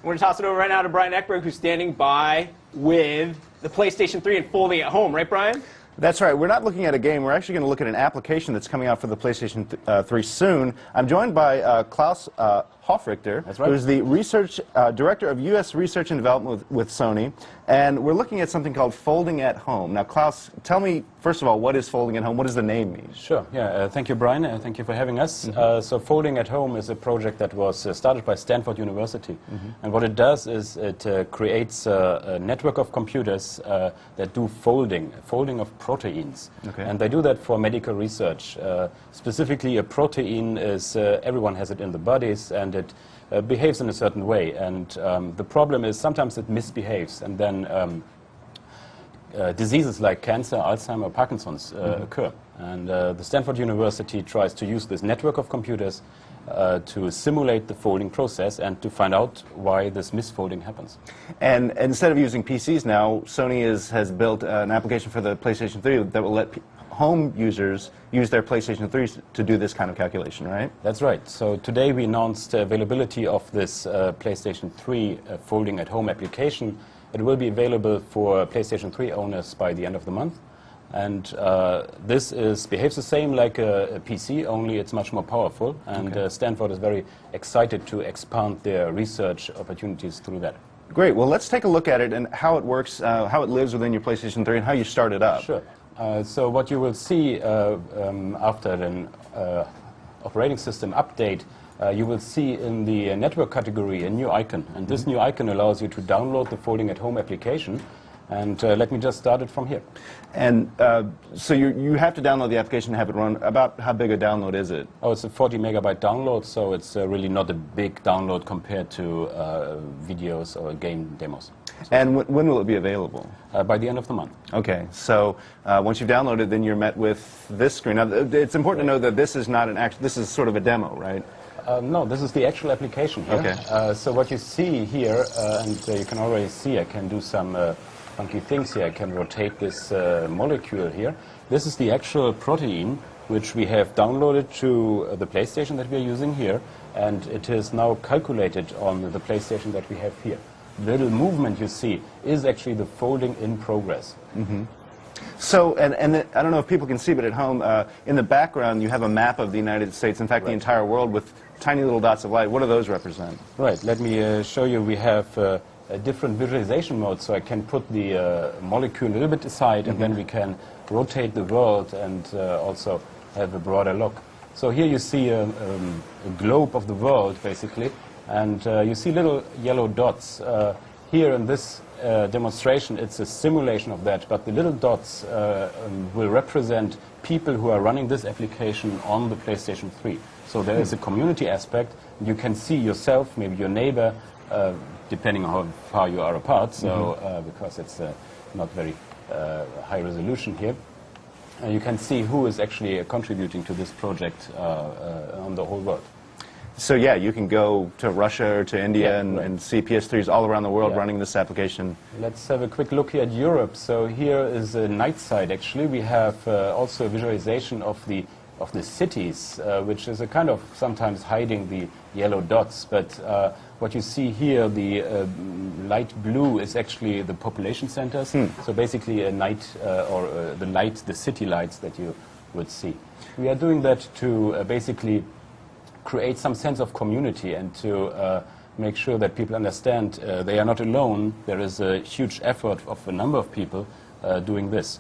We're going to toss it over right now to Brian Eckberg, who's standing by with the PlayStation 3 and folding at home. Right, Brian? That's right. We're not looking at a game. We're actually going to look at an application that's coming out for the PlayStation 3 soon. I'm joined by Klaus Hofrichter, That's right. who's the research director of U.S. Research and Development with Sony. And we're looking at something called Folding at Home. Now, Klaus, tell me, first of all, what is Folding at Home? What does the name mean? Sure. Yeah. Thank you, Brian. Thank you for having us. So Folding at Home is a project that was started by Stanford University. And what it does is it creates a network of computers that do folding of proteins. Okay. And they do that for medical research. Specifically, a protein is, everyone has it in the bodies, and it behaves in a certain way. And the problem is sometimes it misbehaves, and then diseases like cancer, Alzheimer, Parkinson's occur. And the Stanford University tries to use this network of computers to simulate the folding process and to find out why this misfolding happens. And instead of using PCs now, Sony has built an application for the PlayStation 3 that will let home users use their PlayStation 3 to do this kind of calculation, right? That's right. So today we announced the availability of this PlayStation 3 folding at home application. It will be available for PlayStation 3 owners by the end of the month. And this behaves the same like a PC, only it's much more powerful. And Stanford is very excited to expand their research opportunities through that. Great. Well, let's take a look at it and how it works, how it lives within your PlayStation 3 and how you start it up. Sure. So what you will see after an operating system update, you will see in the network category a new icon. And this new icon allows you to download the Folding at Home application. And let me just start it from here. And so you have to download the application and have it run. About how big a download is it? Oh, it's a 40 megabyte download, so it's really not a big download compared to videos or game demos. And when will it be available? By the end of the month. Okay, so once you've downloaded, then you're met with this screen. Now, it's important to know that this is not an actual, this is sort of a demo, right? No, this is the actual application here. Okay. So what you see here, and you can already see I can do some funky things here. I can rotate this molecule here. This is the actual protein which we have downloaded to the PlayStation that we are using here, and it is now calculated on the PlayStation that we have here. The little movement you see is actually the folding in progress. So, and I don't know if people can see, but at home, in the background, you have a map of the United States, in fact, the entire world, with tiny little dots of light. What do those represent? Right, let me show you. We have a different visualization mode, so I can put the molecule a little bit aside, and then we can rotate the world and also have a broader look. So here you see a globe of the world, basically, and you see little yellow dots. Here in this demonstration, it's a simulation of that, but the little dots will represent people who are running this application on the PlayStation 3. So there is a community aspect. You can see yourself, maybe your neighbor, depending on how far you are apart, so because it's not very high resolution here. You can see who is actually contributing to this project on the whole world. So yeah, you can go to Russia or to India and see PS3s all around the world running this application. Let's have a quick look here at Europe. So here is a night side, actually. We have also a visualization of the cities, which is a kind of sometimes hiding the yellow dots. But what you see here, the light blue, is actually the population centers. So basically a night, or the city lights that you would see. We are doing that to basically create some sense of community and to make sure that people understand they are not alone. There is a huge effort of a number of people doing this.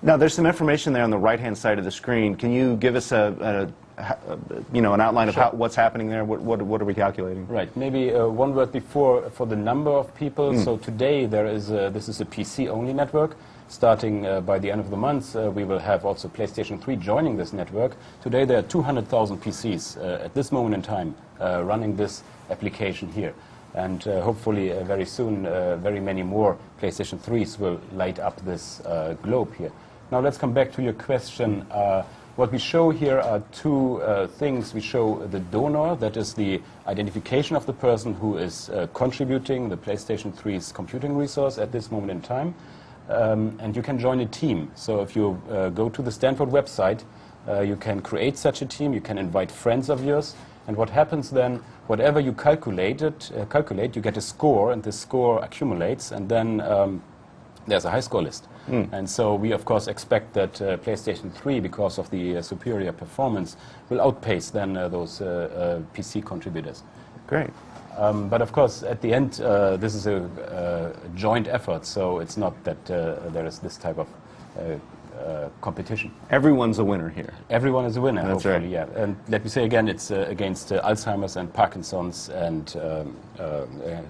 Now, there's some information there on the right-hand side of the screen. Can you give us an outline of what's happening there? What are we calculating? Right. Maybe one word before for the number of people. So today this is a PC-only network. Starting by the end of the month, we will have also PlayStation 3 joining this network. Today there are 200,000 PCs at this moment in time running this application here. And hopefully very soon very many more PlayStation 3s will light up this globe here. Now let's come back to your question. What we show here are two things. We show the donor, that is the identification of the person who is contributing the PlayStation 3's computing resource at this moment in time. And you can join a team. So if you go to the Stanford website, you can create such a team, you can invite friends of yours, And what happens then, whatever you calculate, you get a score, and this score accumulates, and then there's a high score list. And so we, of course, expect that PlayStation 3, because of the superior performance, will outpace then those PC contributors. Great. But of course, at the end, this is a joint effort, so it's not that there is this type of competition. Everyone's a winner here. Everyone is a winner, That's hopefully, right. yeah. And let me say again, it's against Alzheimer's and Parkinson's and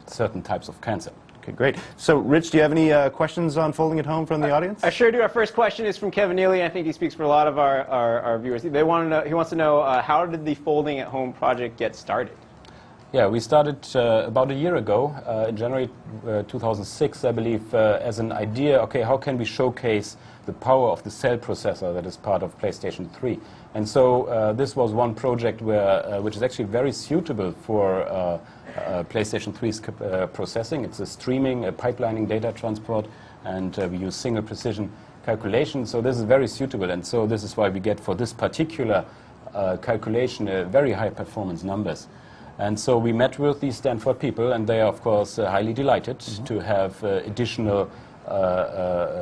certain types of cancer. Okay, great. So, Rich, do you have any questions on Folding at Home from the audience? I sure do. Our first question is from Kevin Neely. I think he speaks for a lot of our viewers. He wants to know, how did the Folding at Home project get started? Yeah, we started about a year ago, in January 2006, I believe, as an idea, okay, how can we showcase the power of the cell processor that is part of PlayStation 3? And so this was one project which is actually very suitable for PlayStation 3's processing. It's a streaming, pipelining data transport, and we use single precision calculation. So this is very suitable, and so this is why we get for this particular calculation very high performance numbers. And so we met with the Stanford people, and they are, of course, highly delighted to have additional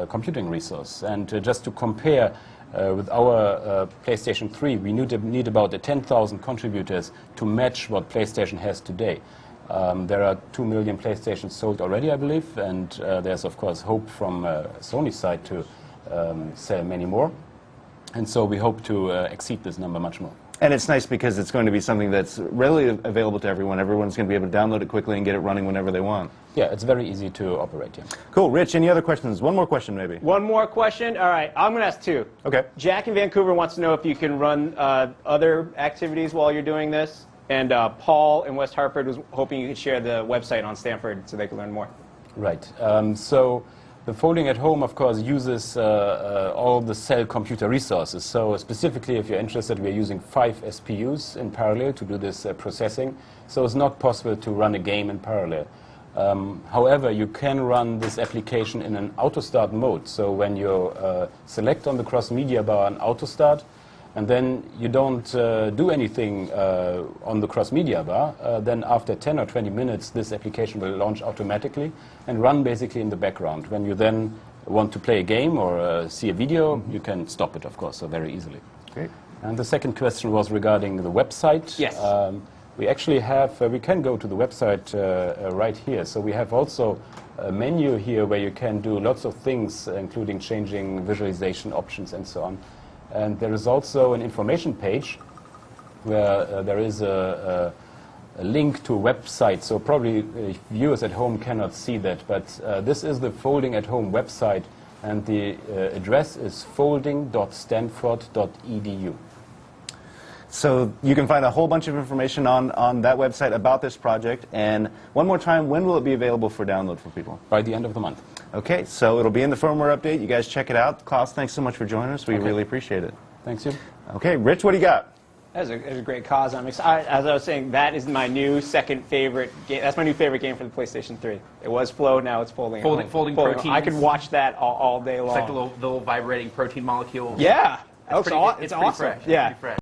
computing resource. And just to compare with our PlayStation 3, we need about 10,000 contributors to match what PlayStation has today. There are 2 million PlayStations sold already, I believe, and there's, of course, hope from Sony's side to sell many more. And so we hope to exceed this number much more. And it's nice because it's going to be something that's readily available to everyone. Everyone's going to be able to download it quickly and get it running whenever they want. Yeah, it's very easy to operate, yeah. Cool. Rich, any other questions? One more question, maybe. One more question. All right, I'm going to ask two. Okay. Jack in Vancouver wants to know if you can run other activities while you're doing this. And Paul in West Hartford was hoping you could share the website on Stanford so they can learn more. Right. So the Folding at Home, of course, uses all the cell computer resources. So specifically, if you're interested, we're using 5 SPUs in parallel to do this processing. So it's not possible to run a game in parallel. However, you can run this application in an auto start mode. So when you select on the cross media bar an auto start, and then you don't do anything on the cross media bar, then after 10 or 20 minutes, this application will launch automatically and run basically in the background. When you then want to play a game or see a video, you can stop it, of course, so very easily. Great. And the second question was regarding the website. Yes. We actually have, we can go to the website right here. So we have also a menu here where you can do lots of things, including changing visualization options and so on. And there is also an information page where there is a link to a website. So probably viewers at home cannot see that, but this is the Folding at Home website, and the address is folding.stanford.edu. So you can find a whole bunch of information on that website about this project. And one more time, when will it be available for download for people? By the end of the month. Okay, so it'll be in the firmware update. You guys check it out. Klaus, thanks so much for joining us. We really appreciate it. Thanks, you. Okay, Rich, what do you got? That's a great cause. I'm excited. As I was saying, that is my new second favorite game. That's my new favorite game for the PlayStation 3. It was Flow, now it's Folding. Folding proteins. I could watch that all day long. It's like the little vibrating protein molecule. Yeah. It's It's pretty awesome. fresh. Yeah. Pretty fresh.